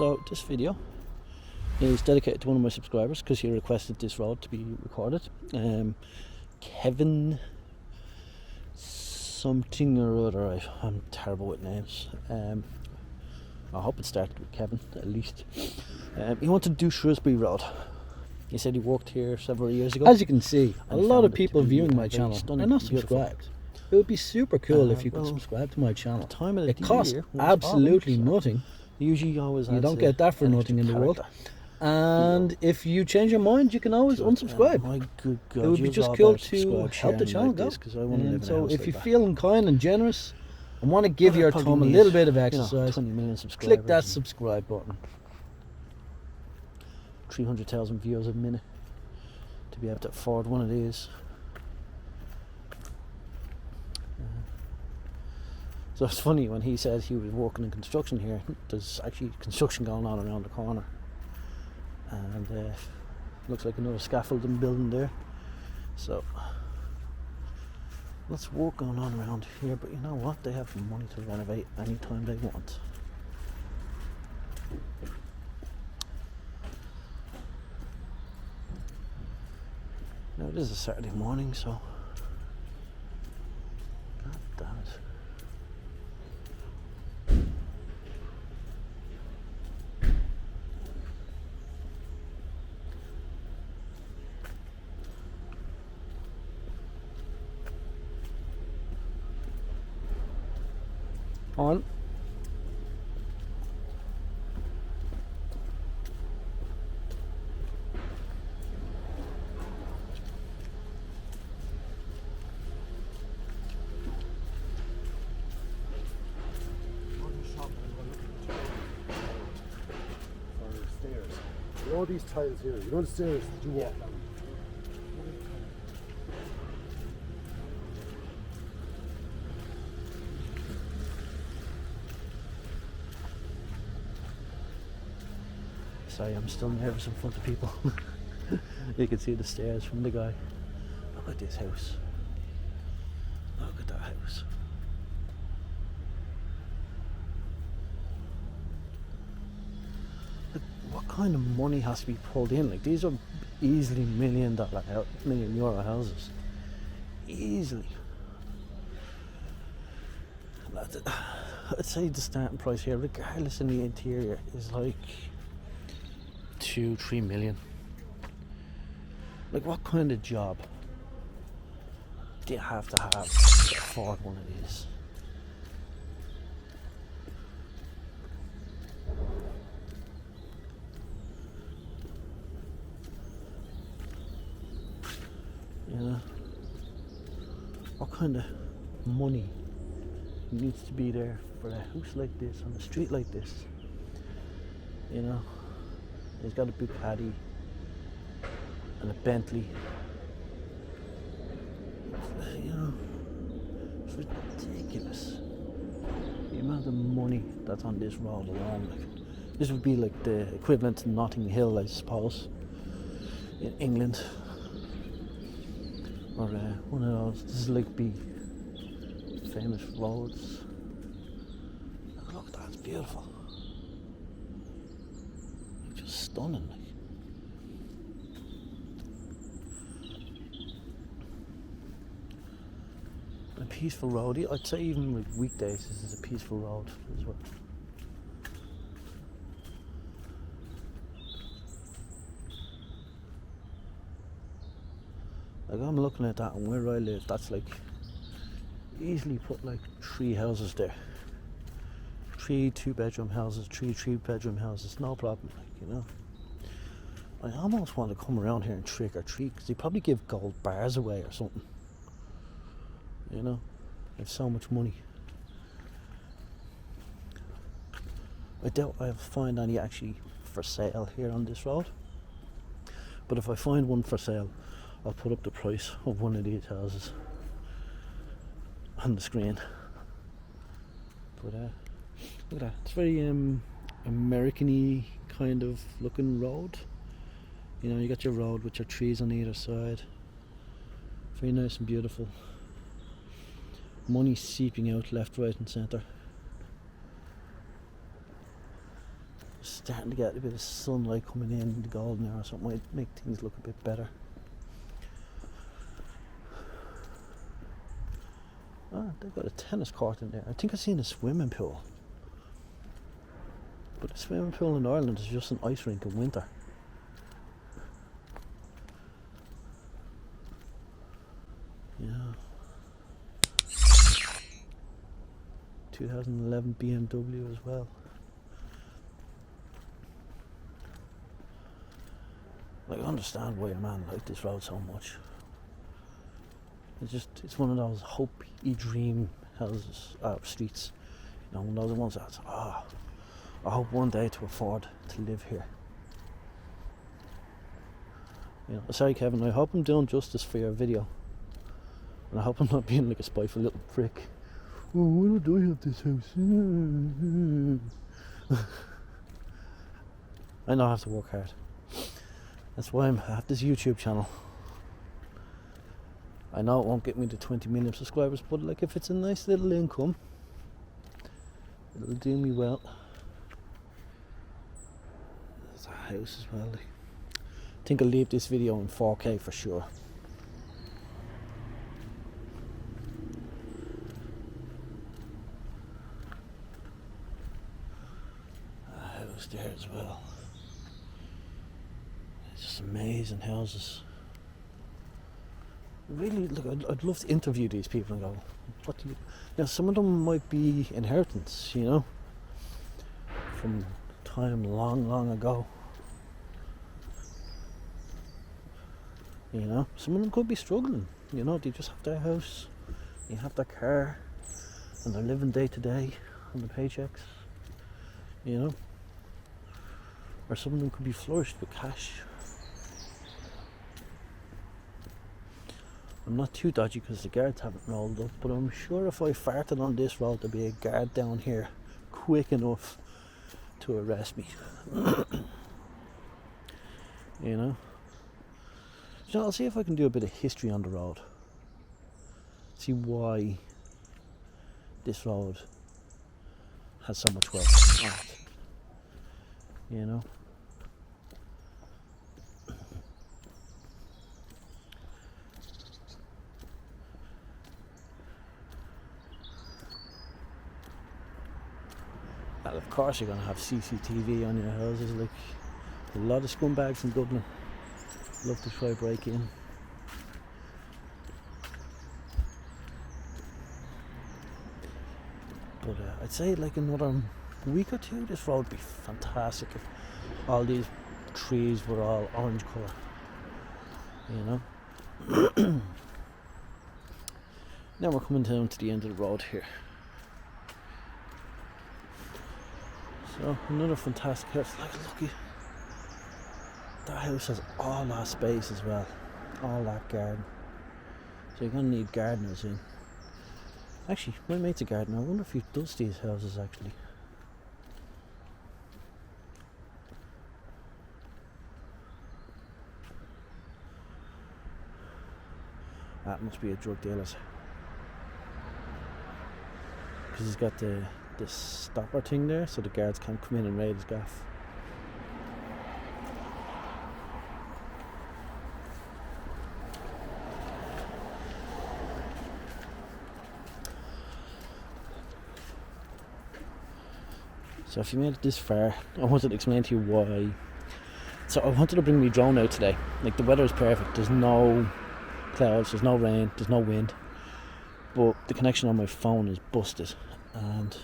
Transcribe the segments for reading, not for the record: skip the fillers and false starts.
So this video is dedicated to one of my subscribers because he requested this road to be recorded. Kevin something or other. I'm terrible with names. I hope it started with Kevin at least. He wanted to do Shrewsbury Rd. He said he worked here several years ago. As you can see, a lot of people viewing my channel are not subscribed. It would be super cool if you could subscribe to my channel. It costs absolutely nothing. Usually always you don't get that for nothing in the world. And if you change your mind, you can always unsubscribe. My good God, it would be just cool to help the channel go. And so if you're feeling kind and generous and want to give your thumb a little bit of exercise, 20 million click that subscribe button. 300,000 views a minute to be able to afford one of these. So it's funny when he said he was working in construction here. There's actually construction going on around the corner, and looks like another scaffolding building there. So lots of work going on around here. But you know what? They have money to renovate anytime they want. Now it is a Saturday morning, so God damn it. On. All these tiles here, you know the stairs that you walk down. Sorry, I'm still nervous in front of people. You can see the stairs from the guy. Look at this house. Look at that house. Look, what kind of money has to be pulled in? Like, these are easily $1 million euro houses. Easily. I'd say the starting price here, regardless in the interior, is like 2-3 million. Like, what kind of job do you have to afford one of these? You know, what kind of money needs to be there for a house like this on a street like this? You know, he's got a Bugatti and a Bentley. You know, it's ridiculous the amount of money that's on this road alone. Like, this would be like the equivalent to Notting Hill, I suppose, in England, or one of those. This is like be famous roads. Look at that, it's beautiful. Just stunning. A peaceful road. I'd say even with weekdays this is a peaceful road as well. Like, I'm looking at that, and where I live, that's like easily put like 3 houses there. 3 2-bedroom houses, 3 3-bedroom houses, no problem, like, you know. I almost want to come around here and trick or treat, because they probably give gold bars away or something. You know, they have so much money. I doubt I'll find any actually for sale here on this road. But if I find one for sale, I'll put up the price of one of these houses on the screen. But look at that. It's very American-y kind of looking road. You know, you got your road with your trees on either side. Very nice and beautiful. Money seeping out left, right and centre. starting to get a bit of sunlight coming in the golden hour or something might make things look a bit better. Ah, they've got a tennis court in there. I think I've seen a swimming pool. But a swimming pool in Ireland is just an ice rink in winter. Yeah. 2011 BMW as well. I understand why a man liked this road so much. It's one of those hope-y dream houses, streets. You know, one of those ones that's, I hope one day to afford to live here. You know, sorry Kevin, I hope I'm doing justice for your video. And I hope I'm not being like a spiteful little prick. Oh, why don't I have this house? I know I have to work hard. That's why I have this YouTube channel. I know it won't get me to 20 million subscribers, but like if it's a nice little income, it'll do me well. There's a house as well. Like. I think I'll leave this video in 4K for sure. A house there as well. It's just amazing houses. Really, look, I'd love to interview these people and go, what do you... You know, some of them might be inheritance, you know, from time long, long ago. You know, some of them could be struggling, you know, they just have their house, they have their car, and they're living day to day on the paychecks, you know. Or some of them could be flourished with cash. I'm not too dodgy because the guards haven't rolled up, but I'm sure if I farted on this road there'd be a guard down here quick enough to arrest me. You know? So I'll see if I can do a bit of history on the road. See why this road has so much wealth on it. You know? And of course you're going to have CCTV on your houses, like a lot of scumbags in Dublin love to try break in. But I'd say like another week or two this road would be fantastic if all these trees were all orange colour, you know. Now we're coming down to the end of the road here. So another fantastic house. Like, look, that house has all that space as well, all that garden. So you're gonna need gardeners in. Actually, my mate's a gardener. I wonder if he does these houses actually. That must be a drug dealer's, because he's got the stopper thing there, so the guards can't come in and raid his gaff. So if you made it this far, I wanted to explain to you why. So I wanted to bring my drone out today. Like, the weather is perfect, there's no clouds, there's no rain, there's no wind, but the connection on my phone is busted, and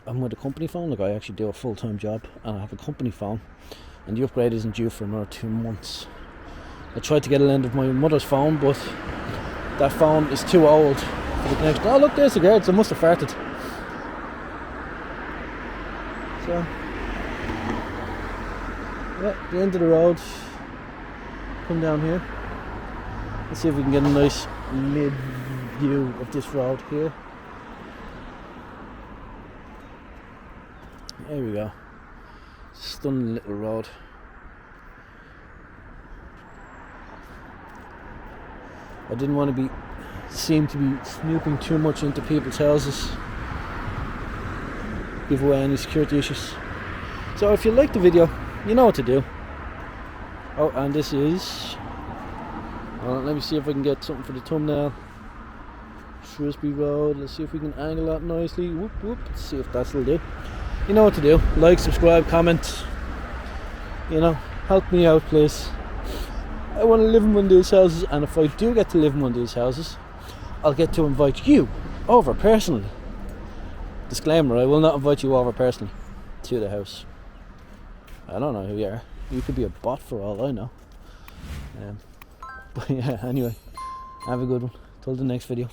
I'm with a company phone. Like, I actually do a full-time job and I have a company phone, and the upgrade isn't due for another 2 months. I tried to get a lend of my mother's phone, but that phone is too old for the connection. Oh look, there's the guards, I must have farted. So yeah, the end of the road, come down here. Let's see if we can get a nice mid view of this road here. There we go. Stunning little road. I didn't want to seem to be snooping too much into people's houses, give away any security issues. So if you like the video, you know what to do. Oh, and this is, let me see if I can get something for the thumbnail. Shrewsbury Rd. Let's see if we can angle that nicely. Whoop whoop. Let's see if that'll do. You know what to do. Like, subscribe, comment. You know, help me out, please. I want to live in one of these houses, and if I do get to live in one of these houses, I'll get to invite you over personally. Disclaimer: I will not invite you over personally to the house. I don't know who you are. You could be a bot for all I know. But yeah, anyway, have a good one. Till the next video.